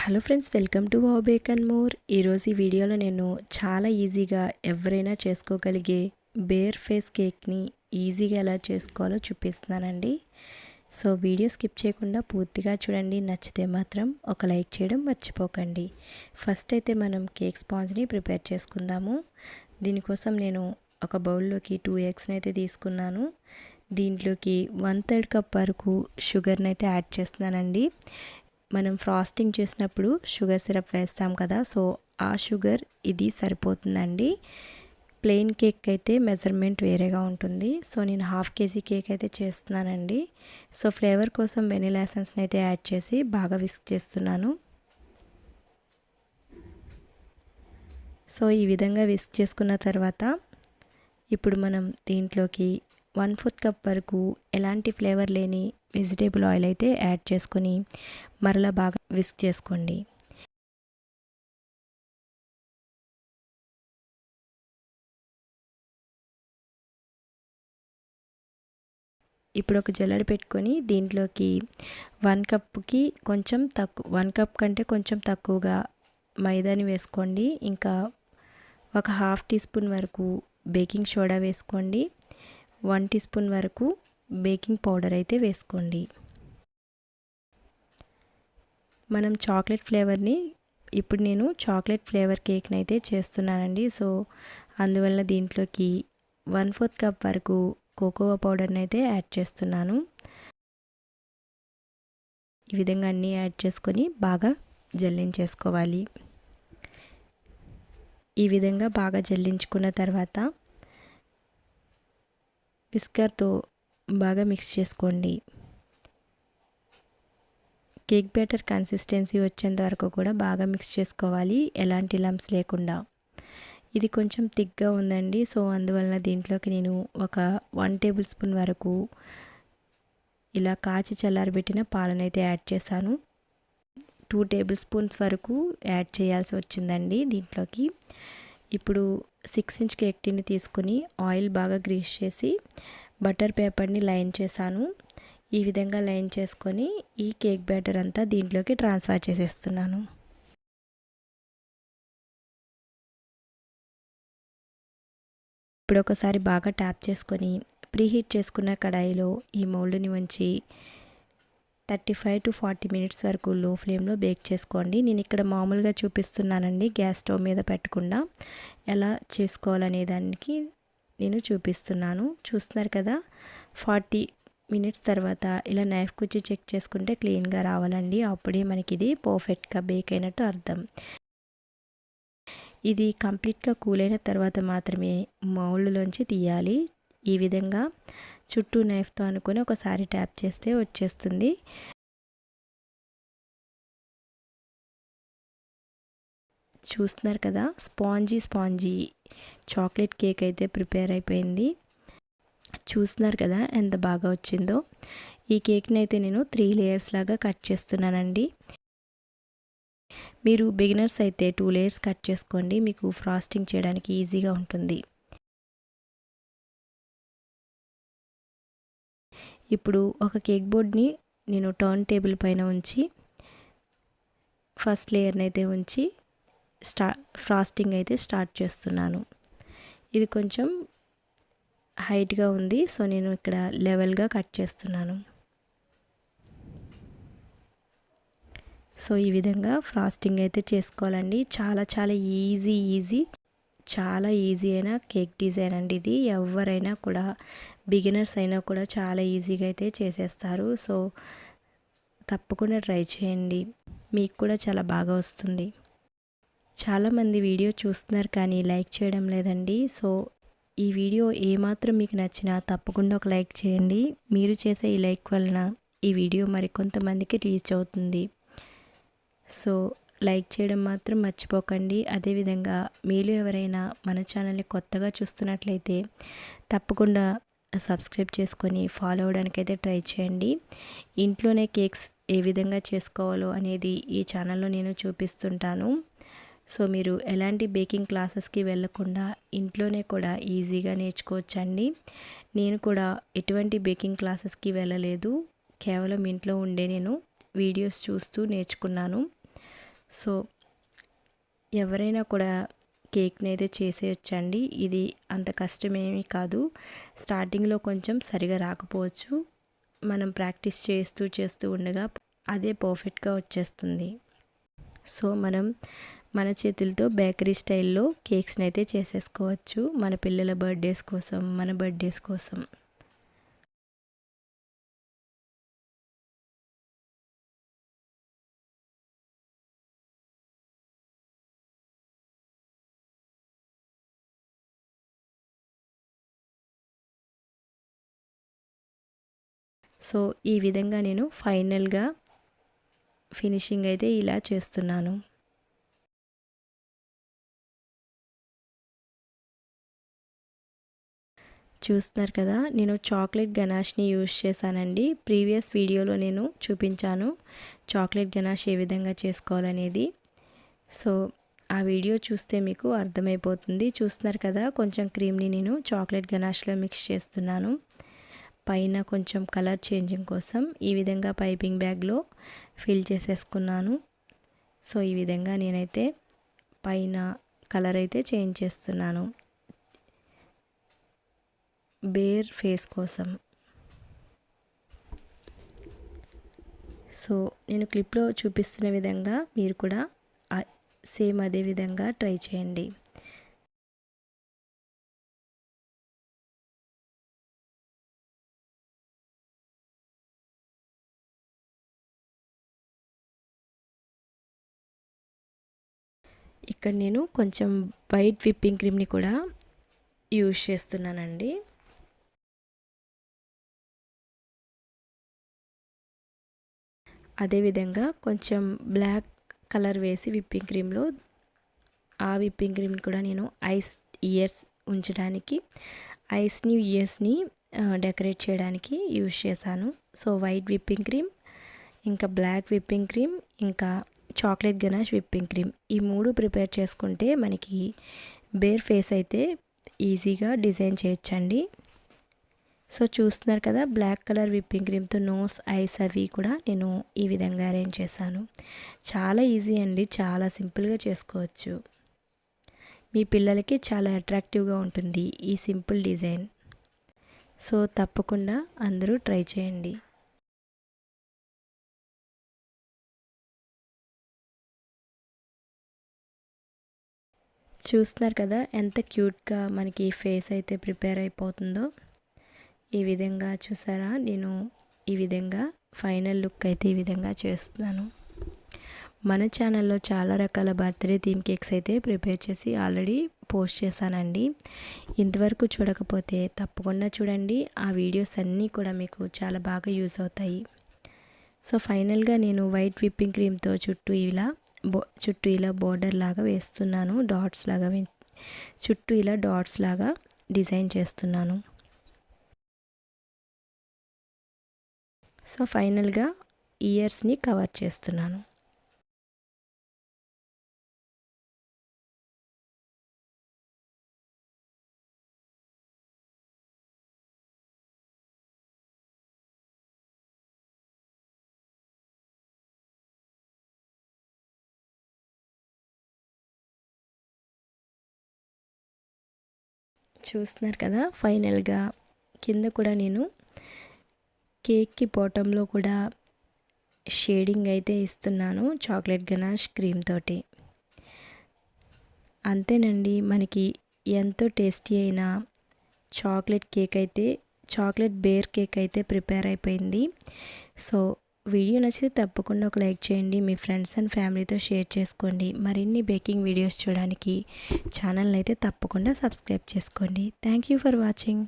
Hello friends, welcome to Wow Bake and More. ఈరోజు ఈ వీడియోలో నేను చాలా ఈజీగా ఎవరైనా చేసుకోగలిగే బేర్ ఫేస్ కేక్ని ఈజీగా ఎలా చేసుకోవాలో చూపిస్తున్నానండి. సో వీడియో స్కిప్ చేయకుండా పూర్తిగా చూడండి. నచ్చితే మాత్రం ఒక లైక్ చేయడం మర్చిపోకండి. ఫస్ట్ అయితే మనం కేక్ స్పాంజ్ని ప్రిపేర్ చేసుకుందాము. దీనికోసం నేను ఒక బౌల్లోకి 2 ఎగ్స్ని అయితే తీసుకున్నాను. దీంట్లోకి 1/3 కప్ వరకు షుగర్ని అయితే యాడ్ చేస్తున్నానండి. మనం ఫ్రాస్టింగ్ చేసినప్పుడు షుగర్ సిరప్ వేస్తాం కదా, సో ఆ షుగర్ ఇది సరిపోతుందండి. ప్లెయిన్ కేక్ అయితే మెజర్మెంట్ వేరేగా ఉంటుంది. సో నేను 1/2 kg కేక్ అయితే చేస్తున్నానండి. సో ఫ్లేవర్ కోసం వెనిలా ఎసెన్స్ని అయితే యాడ్ చేసి బాగా విస్క్ చేస్తున్నాను. సో ఈ విధంగా విస్క్ చేసుకున్న తర్వాత ఇప్పుడు మనం దీంట్లోకి 1/4 కప్ వరకు ఎలాంటి ఫ్లేవర్ లేని వెజిటేబుల్ ఆయిల్ అయితే యాడ్ చేసుకొని మరలా బాగా విస్క్ చేసుకోండి. ఇప్పుడు ఒక జల్లెడ పెట్టుకొని దీంట్లోకి 1 కప్కి కొంచెం తక్కువ, 1 కప్ కంటే కొంచెం తక్కువగా మైదాని వేసుకోండి. ఇంకా ఒక 1/2 టీ స్పూన్ వరకు బేకింగ్ సోడా వేసుకోండి. 1 టీ స్పూన్ వరకు బేకింగ్ పౌడర్ అయితే వేసుకోండి. మనం చాక్లెట్ ఫ్లేవర్ని ఇప్పుడు నేను చాక్లెట్ ఫ్లేవర్ కేక్ని అయితే చేస్తున్నానండి. సో అందువల్ల దీంట్లోకి 1/4 కప్ వరకు కోకోవా పౌడర్ని అయితే యాడ్ చేస్తున్నాను. ఈ విధంగా అన్నీ యాడ్ చేసుకొని బాగా జల్లించేసుకోవాలి. ఈ విధంగా బాగా జల్లించుకున్న తర్వాత విస్కర్తో బాగా మిక్స్ చేసుకోండి. కేక్ బ్యాటర్ కన్సిస్టెన్సీ వచ్చేంత వరకు కూడా బాగా మిక్స్ చేసుకోవాలి, ఎలాంటి లంప్స్ లేకుండా. ఇది కొంచెం థిక్గా ఉందండి. సో అందువలన దీంట్లోకి నేను ఒక 1 టేబుల్ స్పూన్ వరకు ఇలా కాచి చల్లారబెట్టిన పాలనైతే యాడ్ చేశాను. 2 టేబుల్ స్పూన్స్ వరకు యాడ్ చేయాల్సి వచ్చిందండి దీంట్లోకి. ఇప్పుడు 6 ఇంచ్ కేక్ టిన్ని తీసుకుని ఆయిల్ బాగా గ్రీస్ చేసి బటర్ పేపర్ని లైన్ చేశాను. ఈ విధంగా లైన్ చేసుకొని ఈ కేక్ బ్యాటర్ అంతా దీంట్లోకి ట్రాన్స్ఫర్ చేసేస్తున్నాను. ఇప్పుడు ఒకసారి బాగా ట్యాప్ చేసుకొని ప్రీహీట్ చేసుకున్న కడాయిలో ఈ మౌల్డ్ని ఉంచి 35 to 40 మినిట్స్ వరకు లో ఫ్లేమ్లో బేక్ చేసుకోండి. నేను ఇక్కడ మామూలుగా చూపిస్తున్నానండి, గ్యాస్ స్టవ్ మీద పెట్టకుండా ఎలా చేసుకోవాలనే దానికి నేను చూపిస్తున్నాను. చూస్తున్నారు కదా, 40 మినిట్స్ తర్వాత ఇలా నైఫ్ కుచ్చి చెక్ చేసుకుంటే క్లీన్గా రావాలండి. అప్పుడే మనకి ఇది పర్ఫెక్ట్గా బేక్ అయినట్టు అర్థం. ఇది కంప్లీట్గా కూల్ అయిన తర్వాత మాత్రమే మౌల్డ్లోంచి తీయాలి. ఈ విధంగా చుట్టూ నైఫ్తో అనుకొని ఒకసారి ట్యాప్ చేస్తే వచ్చేస్తుంది. చూస్తున్నారు కదా, స్పాంజీ చాక్లెట్ కేక్ అయితే ప్రిపేర్ అయిపోయింది. చూస్తున్నారు కదా ఎంత బాగా వచ్చిందో. ఈ కేక్ని అయితే నేను 3 లేయర్స్ లాగా కట్ చేస్తున్నానండి. మీరు బిగినర్స్ అయితే 2 లేయర్స్ కట్ చేసుకోండి, మీకు ఫ్రాస్టింగ్ చేయడానికి ఈజీగా ఉంటుంది. ఇప్పుడు ఒక కేక్ బోర్డ్ని నేను టర్న్ టేబుల్ పైన ఉంచి ఫస్ట్ లేయర్ని అయితే ఉంచి ఫ్రాస్టింగ్ అయితే స్టార్ట్ చేస్తున్నాను. ఇది కొంచెం హైట్గా ఉంది, సో నేను ఇక్కడ లెవెల్గా కట్ చేస్తున్నాను. సో ఈ విధంగా ఫ్రాస్టింగ్ అయితే చేసుకోవాలండి. చాలా ఈజీ అయిన కేక్ డిజైన్ అండి ఇది. ఎవరైనా కూడా, బిగినర్స్ అయినా కూడా చాలా ఈజీగా అయితే చేసేస్తారు. సో తప్పకుండా ట్రై చేయండి, మీకు కూడా చాలా బాగా వస్తుంది. చాలామంది వీడియో చూస్తున్నారు కానీ లైక్ చేయడం లేదండి. సో ఈ వీడియో ఏమాత్రం మీకు నచ్చినా తప్పకుండా ఒక లైక్ చేయండి. మీరు చేసే ఈ లైక్ వలన ఈ వీడియో మరికొంతమందికి రీచ్ అవుతుంది. సో లైక్ చేయడం మాత్రం మర్చిపోకండి. అదేవిధంగా మీరు ఎవరైనా మన ఛానల్ని కొత్తగా చూస్తున్నట్లయితే తప్పకుండా సబ్స్క్రైబ్ చేసుకొని ఫాలో అవ్వడానికైతే ట్రై చేయండి. ఇంట్లోనే కేక్స్ ఏ విధంగా చేసుకోవాలో అనేది ఈ ఛానల్లో నేను చూపిస్తుంటాను. సో మీరు ఎలాంటి బేకింగ్ క్లాసెస్కి వెళ్ళకుండా ఇంట్లోనే కూడా ఈజీగా నేర్చుకోవచ్చండి. నేను కూడా ఎటువంటి బేకింగ్ క్లాసెస్కి వెళ్ళలేదు, కేవలం ఇంట్లో ఉండే నేను వీడియోస్ చూస్తూ నేర్చుకున్నాను. సో ఎవరైనా కూడా కేక్ని అయితే చేసేయచ్చండి. ఇది అంత కష్టమేమీ కాదు. స్టార్టింగ్లో కొంచెం సరిగా రాకపోవచ్చు, మనం ప్రాక్టీస్ చేస్తూ ఉండగా అదే పర్ఫెక్ట్గా వచ్చేస్తుంది. సో మన చేతులతో బేకరీ స్టైల్లో కేక్స్ని అయితే చేసేసుకోవచ్చు, మన పిల్లల బర్త్డేస్ కోసం, మన బర్త్డేస్ కోసం. సో ఈ విధంగా నేను ఫైనల్గా ఫినిషింగ్ అయితే ఇలా చేస్తున్నాను. చూస్తున్నారు కదా, నేను చాక్లెట్ గనాష్ని యూజ్ చేశానండి. ప్రీవియస్ వీడియోలో నేను చూపించాను చాక్లెట్ గనాష్ ఏ విధంగా చేసుకోవాలనేది. సో ఆ వీడియో చూస్తే మీకు అర్థమైపోతుంది. చూస్తున్నారు కదా, కొంచెం క్రీమ్ని నేను చాక్లెట్ గనాష్లో మిక్స్ చేస్తున్నాను. పైన కొంచెం కలర్ చేంజింగ్ కోసం ఈ విధంగా పైపింగ్ బ్యాగ్లో ఫిల్ చేసేసుకున్నాను. సో ఈ విధంగా నేనైతే పైన కలర్ అయితే చేంజ్ చేస్తున్నాను బేర్ ఫేస్ కోసం. సో నేను క్లిప్లో చూపిస్తున్న విధంగా మీరు కూడా సేమ్ అదే విధంగా ట్రై చేయండి. ఇక్కడ నేను కొంచెం వైట్ విప్పింగ్ క్రీమ్ని కూడా యూజ్ చేస్తున్నానండి. అదేవిధంగా కొంచెం బ్లాక్ కలర్ వేసి విప్పింగ్ క్రీమ్లో ఆ విప్పింగ్ క్రీమ్ని కూడా నేను ఐస్ ఇయర్స్ ఉంచడానికి, ఐస్ని ఇయర్స్ని డెకరేట్ చేయడానికి యూజ్ చేశాను. సో వైట్ విప్పింగ్ క్రీమ్, ఇంకా బ్లాక్ విప్పింగ్ క్రీమ్, ఇంకా చాక్లెట్ గనాష్ విప్పింగ్ క్రీమ్, ఈ మూడు ప్రిపేర్ చేసుకుంటే మనకి బేర్ ఫేస్ అయితే ఈజీగా డిజైన్ చేయొచ్చండి. సో చూస్తున్నారు కదా, బ్లాక్ కలర్ విప్పింగ్ క్రీమ్తో నోస్, ఐస్ అవి కూడా నేను ఈ విధంగా అరేంజ్ చేశాను. చాలా ఈజీ అండి, చాలా సింపుల్గా చేసుకోవచ్చు. మీ పిల్లలకి చాలా అట్రాక్టివ్గా ఉంటుంది ఈ సింపుల్ డిజైన్. సో తప్పకుండా అందరూ ట్రై చేయండి. చూస్తున్నారు కదా ఎంత క్యూట్గా మనకి ఫేస్ అయితే ప్రిపేర్ అయిపోతుందో. ఈ విధంగా చూసారా, నేను ఈ విధంగా ఫైనల్ లుక్ అయితే ఈ విధంగా చేస్తున్నాను. మన ఛానల్లో చాలా రకాల బర్త్డే థీమ్ కేక్స్ అయితే ప్రిపేర్ చేసి ఆల్రెడీ పోస్ట్ చేశానండి. ఇంతవరకు చూడకపోతే తప్పకుండా చూడండి. ఆ వీడియోస్ అన్నీ కూడా మీకు చాలా బాగా యూజ్ అవుతాయి. సో ఫైనల్గా నేను వైట్ విప్పింగ్ క్రీమ్తో చుట్టూ ఇలా బోర్డర్ లాగా వేస్తున్నాను. డాట్స్ లాగా చుట్టూ ఇలా డాట్స్ లాగా డిజైన్ చేస్తున్నాను. సో ఫైనల్గా ఇయర్స్ని కవర్ చేస్తున్నాను. చూస్తున్నారు కదా, ఫైనల్గా కింద కూడా నేను కేక్కి బాటంలో కూడా షేడింగ్ అయితే ఇస్తున్నాను చాక్లెట్ గనాష్ క్రీమ్ తోటి. అంతేనండి, మనకి ఎంతో టేస్టీ అయిన చాక్లెట్ బేర్ కేక్ అయితే ప్రిపేర్ అయిపోయింది. సో వీడియో నచ్చితే తప్పకుండా ఒక లైక్ చేయండి, మీ ఫ్రెండ్స్ అండ్ ఫ్యామిలీతో షేర్ చేసుకోండి. మరిన్ని బేకింగ్ వీడియోస్ చూడడానికి ఛానల్ని అయితే తప్పకుండా సబ్స్క్రైబ్ చేసుకోండి. Thank you for watching.